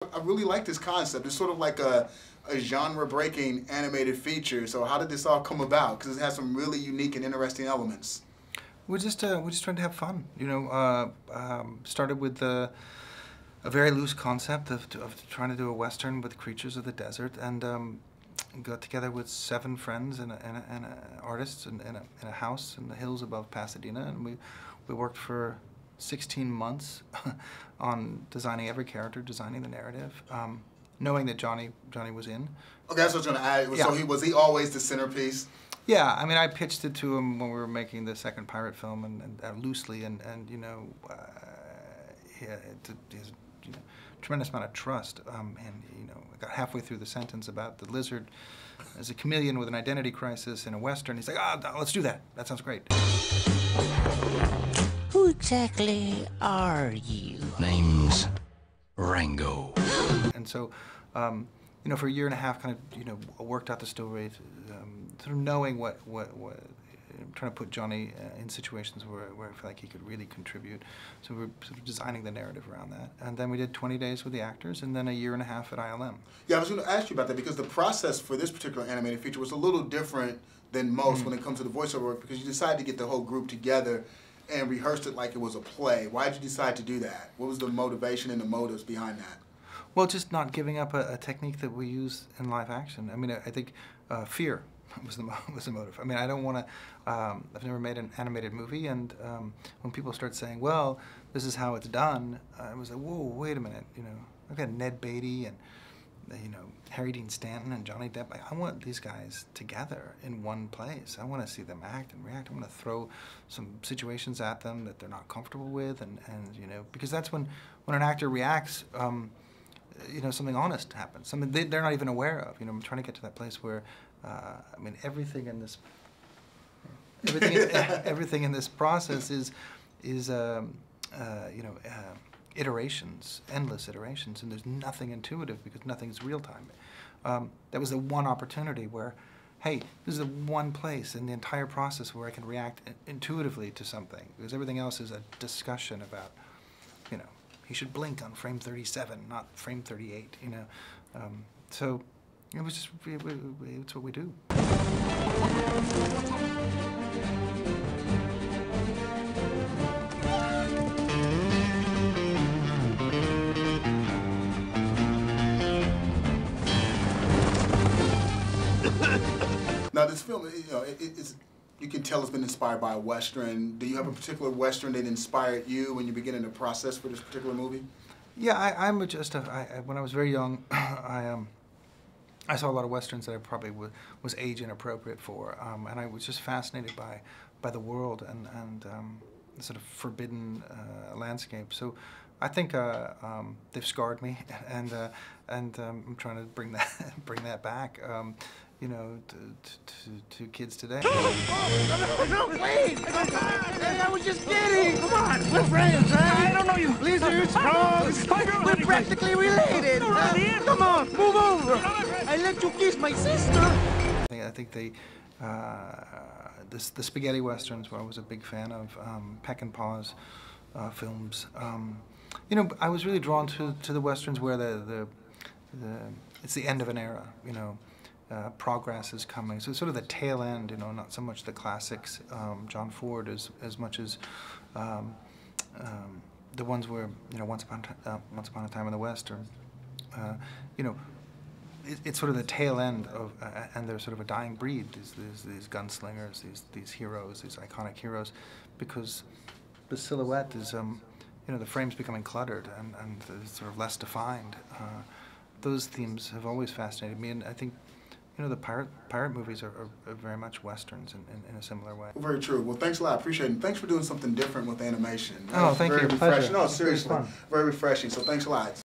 I really like this concept. It's sort of like a genre-breaking animated feature. So how did this all come about? Because it has some really unique and interesting elements. We're just trying to have fun. You know, started with a very loose concept of trying to do a Western with creatures of the desert, and got together with 7 friends and artists in a house in the hills above Pasadena, and we worked for 16 months on designing every character, designing the narrative, knowing that Johnny was in. Okay, that's what I was going to add. Yeah. So was he always the centerpiece? Yeah, I mean, I pitched it to him when we were making the second pirate film, and loosely, and you know, he has a tremendous amount of trust, and you know, I got halfway through the sentence about the lizard as a chameleon with an identity crisis in a Western. He's like, let's do that. That sounds great. Who exactly are you? Name's Rango. And so, you know, for a year and a half, kind of, you know, worked out the story, sort of knowing what trying to put Johnny in situations where I feel like he could really contribute. So we're sort of designing the narrative around that. And then we did 20 days with the actors, and then a year and a half at ILM. Yeah, I was going to ask you about that because the process for this particular animated feature was a little different than most when it comes to the voiceover work, because you decided to get the whole group together and rehearsed it like it was a play. Why did you decide to do that? What was the motivation and the motives behind that? Well, just not giving up a technique that we use in live action. I mean, I think fear was the motive. I mean, I don't want to. I've never made an animated movie, and when people start saying, "Well, this is how it's done," I was like, "Whoa, wait a minute!" You know, I've got Ned Beatty and you know Harry Dean Stanton and Johnny Depp. I want these guys together in one place. I want to see them act and react. I want to throw some situations at them that they're not comfortable with, and you know, because that's when an actor reacts. You know, something honest happens, something they're not even aware of. You know, I'm trying to get to that place where, I mean, everything in this process is you know, iterations, endless iterations, and there's nothing intuitive because nothing's real time. That was the one opportunity where, hey, this is the one place in the entire process where I can react intuitively to something, because everything else is a discussion about, you know, he should blink on frame 37, not frame 38, you know. So it was just, it's what we do. Now this film, you know, it's, you can tell it's been inspired by a Western. Do you have a particular Western that inspired you when you're beginning the process for this particular movie? Yeah, I'm just when I was very young, I saw a lot of Westerns that I probably was age inappropriate for, and I was just fascinated by the world and the sort of forbidden landscape. So I think they've scarred me, and I'm trying to bring that back. You know, to kids today. No, please! Hey, I was just kidding! Come on, we're friends, right? I don't know you. Lizards, frogs, we're practically related. Come on, move over. I let you kiss my sister. I think the spaghetti westerns, where I was a big fan of, Peck and Paw's films. You know, I was really drawn to the westerns where it's the end of an era. You know. Progress is coming, so sort of the tail end, you know, not so much the classics, John Ford, as much as the ones where, you know, Once Upon a Time in the West, or you know, it's sort of the tail end of, and they're sort of a dying breed. These gunslingers, these heroes, these iconic heroes, because the silhouette is, you know, the frame's becoming cluttered and sort of less defined. Those themes have always fascinated me, and I think, you know, the pirate movies are very much Westerns in a similar way. Well, very true. Well, thanks a lot. I appreciate it. Thanks for doing something different with animation. Oh, thank you. Very refreshing. Pleasure. No, seriously. Very fun. Very refreshing. So thanks a lot.